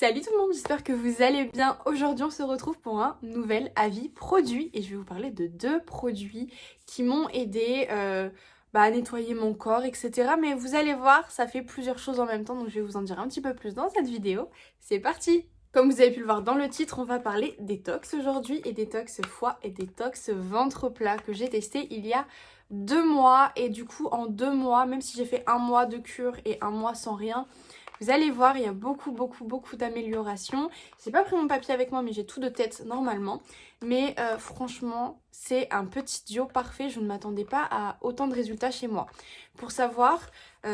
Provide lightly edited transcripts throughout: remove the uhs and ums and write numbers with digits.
Salut tout le monde, j'espère que vous allez bien. Aujourd'hui on se retrouve pour un nouvel avis produit et je vais vous parler de deux produits qui m'ont aidé à nettoyer mon corps, etc. Mais vous allez voir, ça fait plusieurs choses en même temps, donc je vais vous en dire un petit peu plus dans cette vidéo. C'est parti! Comme vous avez pu le voir dans le titre, on va parler détox aujourd'hui, et détox foie et détox ventre plat que j'ai testé il y a 2 mois. Et du coup en 2 mois, même si j'ai fait un mois de cure et un mois sans rien, vous allez voir, il y a beaucoup d'améliorations. J'ai pas pris mon papier avec moi, mais j'ai tout de tête normalement. Mais franchement, c'est un petit duo parfait. Je ne m'attendais pas à autant de résultats chez moi. Pour savoir,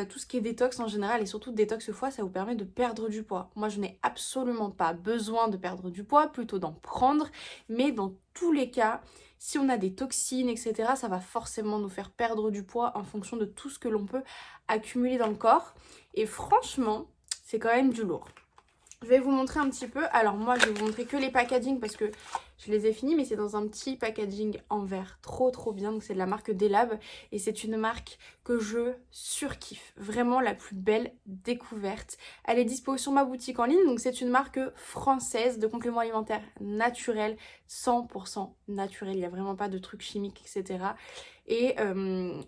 tout ce qui est détox en général et surtout détox foie, ça vous permet de perdre du poids. Moi, je n'ai absolument pas besoin de perdre du poids, plutôt d'en prendre. Mais dans tous les cas, si on a des toxines, etc., ça va forcément nous faire perdre du poids en fonction de tout ce que l'on peut accumuler dans le corps. Et franchement, c'est quand même du lourd. Je vais vous montrer un petit peu. Alors moi, je vais vous montrer que les packaging parce que je les ai finis, mais c'est dans un petit packaging en verre. Trop bien. Donc c'est de la marque Delab et c'est une marque que je surkiffe. Vraiment la plus belle découverte. Elle est dispo sur ma boutique en ligne. Donc c'est une marque française de compléments alimentaires naturels, 100% naturel. Il n'y a vraiment pas de trucs chimiques, etc. Et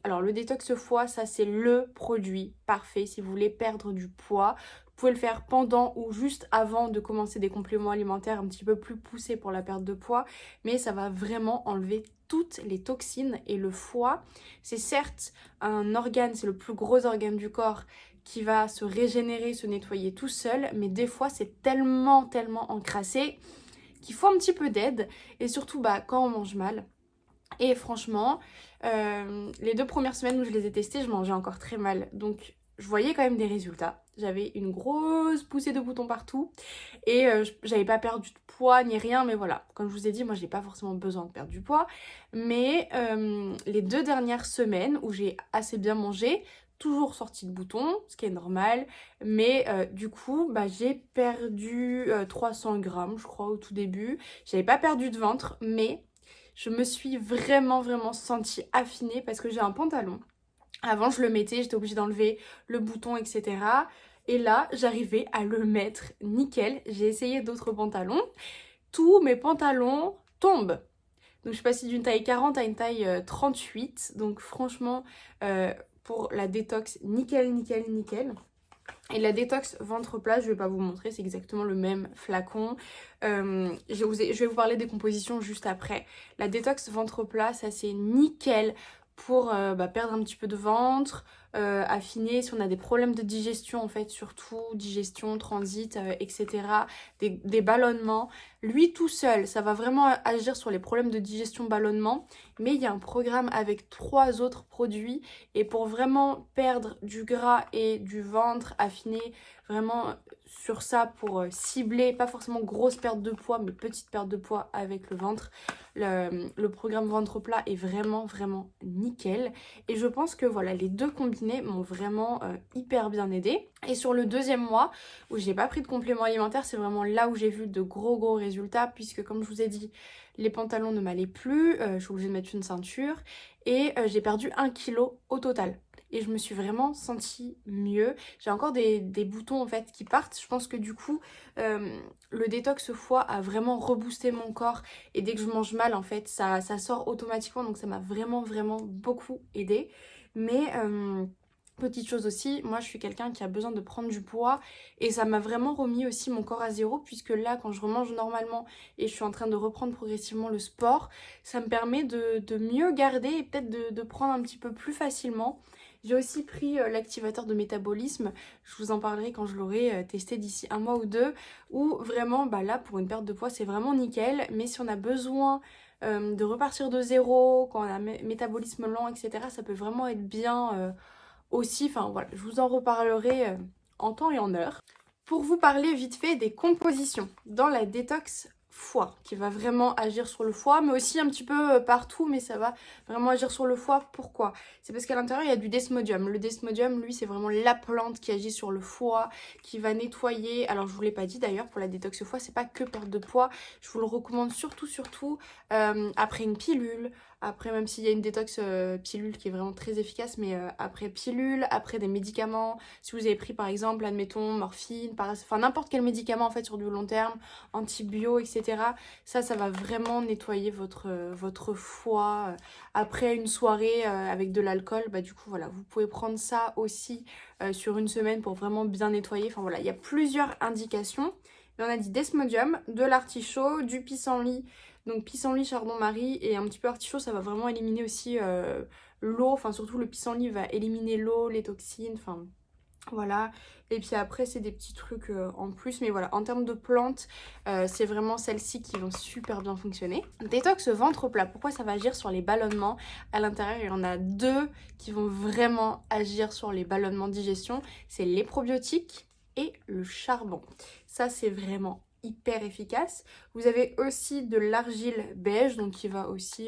alors le détox foie, ça c'est le produit parfait si vous voulez perdre du poids. Vous pouvez le faire pendant ou juste avant de commencer des compléments alimentaires un petit peu plus poussés pour la perte de poids, mais ça va vraiment enlever toutes les toxines. Et le foie, c'est certes un organe, c'est le plus gros organe du corps qui va se régénérer, se nettoyer tout seul, mais des fois c'est tellement encrassé qu'il faut un petit peu d'aide, et surtout quand on mange mal. Et franchement, les 2 premières semaines où je les ai testés, je mangeais encore très mal. Donc je voyais quand même des résultats. J'avais une grosse poussée de boutons partout. Et j'avais pas perdu de poids ni rien. Mais voilà, comme je vous ai dit, moi j'ai pas forcément besoin de perdre du poids. Mais les 2 dernières semaines où j'ai assez bien mangé, toujours sorti de boutons, ce qui est normal. Mais du coup, j'ai perdu 300 grammes, je crois, au tout début. J'avais pas perdu de ventre, mais je me suis vraiment sentie affinée parce que j'ai un pantalon. Avant, je le mettais, j'étais obligée d'enlever le bouton, etc. Et là, j'arrivais à le mettre nickel. J'ai essayé d'autres pantalons. Tous mes pantalons tombent. Donc, je suis passée d'une taille 40 à une taille 38. Donc, franchement, pour la détox, nickel. Et la détox ventre plat, je vais pas vous montrer, c'est exactement le même flacon. Je vais vous parler des compositions juste après. La détox ventre plat, ça c'est nickel pour perdre un petit peu de ventre, affiner si on a des problèmes de digestion en fait, surtout digestion, transit, etc. Des ballonnements. Lui tout seul, ça va vraiment agir sur les problèmes de digestion, ballonnement. Mais il y a un programme avec 3 autres produits. Et pour vraiment perdre du gras et du ventre, affiner vraiment sur ça pour cibler, pas forcément grosse perte de poids, mais petite perte de poids avec le ventre. Le programme ventre plat est vraiment nickel. Et je pense que voilà, les deux combinés m'ont vraiment hyper bien aidé. Et sur le 2e mois, où j'ai pas pris de complément alimentaire, c'est vraiment là où j'ai vu de gros résultats, puisque comme je vous ai dit, les pantalons ne m'allaient plus, je suis obligée de mettre une ceinture, et j'ai perdu 1 kg au total. Et je me suis vraiment sentie mieux. J'ai encore des boutons en fait qui partent. Je pense que du coup, le détox foie a vraiment reboosté mon corps. Et dès que je mange mal, en fait, ça sort automatiquement. Donc ça m'a vraiment beaucoup aidé. Mais petite chose aussi, moi je suis quelqu'un qui a besoin de prendre du poids. Et ça m'a vraiment remis aussi mon corps à zéro. Puisque là, quand je remange normalement et je suis en train de reprendre progressivement le sport, ça me permet de mieux garder et peut-être de prendre un petit peu plus facilement. J'ai aussi pris l'activateur de métabolisme, je vous en parlerai quand je l'aurai testé d'ici 1 mois ou 2, où vraiment là pour une perte de poids c'est vraiment nickel, mais si on a besoin de repartir de zéro, quand on a un métabolisme lent, etc., ça peut vraiment être bien aussi, enfin voilà, je vous en reparlerai en temps et en heure. Pour vous parler vite fait des compositions dans la détox foie, qui va vraiment agir sur le foie, mais aussi un petit peu partout, mais ça va vraiment agir sur le foie. Pourquoi? C'est parce qu'à l'intérieur, il y a du desmodium. Le desmodium, lui, c'est vraiment la plante qui agit sur le foie, qui va nettoyer. Alors, je vous l'ai pas dit d'ailleurs, pour la détox foie, c'est pas que perte de poids. Je vous le recommande surtout après une pilule. Après, même s'il y a une détox pilule qui est vraiment très efficace, mais après pilule, après des médicaments, si vous avez pris par exemple, admettons, morphine, enfin n'importe quel médicament en fait sur du long terme, antibio, etc. Ça va vraiment nettoyer votre foie. Après une soirée avec de l'alcool, bah du coup voilà, vous pouvez prendre ça aussi sur une semaine pour vraiment bien nettoyer. Enfin voilà, il y a plusieurs indications. Mais on a dit desmodium, de l'artichaut, du pissenlit. Donc pissenlit, chardon-marie et un petit peu artichaut, ça va vraiment éliminer aussi l'eau. Enfin surtout le pissenlit va éliminer l'eau, les toxines, enfin voilà. Et puis après c'est des petits trucs en plus. Mais voilà, en termes de plantes, c'est vraiment celles-ci qui vont super bien fonctionner. Détox ventre plat, pourquoi ça va agir sur les ballonnements? À l'intérieur il y en a deux qui vont vraiment agir sur les ballonnements de digestion. C'est les probiotiques et le charbon. Ça c'est vraiment hyper efficace. Vous avez aussi de l'argile beige, donc qui va aussi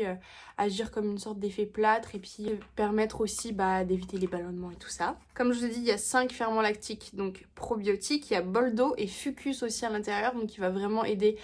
agir comme une sorte d'effet plâtre et puis permettre aussi d'éviter les ballonnements et tout ça. Comme je vous ai dit, il y a 5 ferments lactiques, donc probiotiques, il y a bol d'eau et fucus aussi à l'intérieur, donc qui va vraiment aider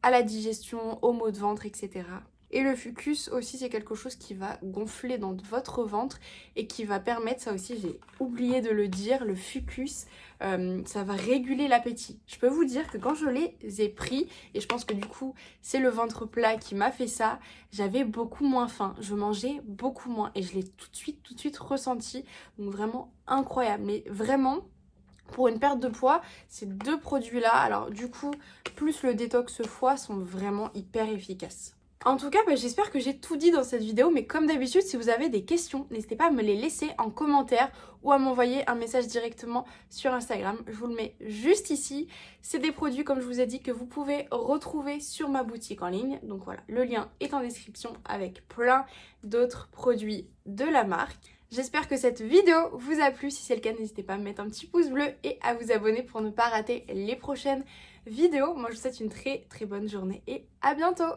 à la digestion, aux maux de ventre, etc. Et le fucus aussi, c'est quelque chose qui va gonfler dans votre ventre et qui va permettre, ça aussi j'ai oublié de le dire, le fucus, ça va réguler l'appétit. Je peux vous dire que quand je les ai pris, et je pense que du coup c'est le ventre plat qui m'a fait ça, j'avais beaucoup moins faim, je mangeais beaucoup moins et je l'ai tout de suite ressenti. Donc vraiment incroyable, mais vraiment... Pour une perte de poids, ces deux produits-là, alors du coup, plus le détox foie sont vraiment hyper efficaces. En tout cas, j'espère que j'ai tout dit dans cette vidéo, mais comme d'habitude, si vous avez des questions, n'hésitez pas à me les laisser en commentaire ou à m'envoyer un message directement sur Instagram. Je vous le mets juste ici. C'est des produits, comme je vous ai dit, que vous pouvez retrouver sur ma boutique en ligne. Donc voilà, le lien est en description avec plein d'autres produits de la marque. J'espère que cette vidéo vous a plu. Si c'est le cas, n'hésitez pas à me mettre un petit pouce bleu et à vous abonner pour ne pas rater les prochaines vidéos. Moi, je vous souhaite une très bonne journée et à bientôt!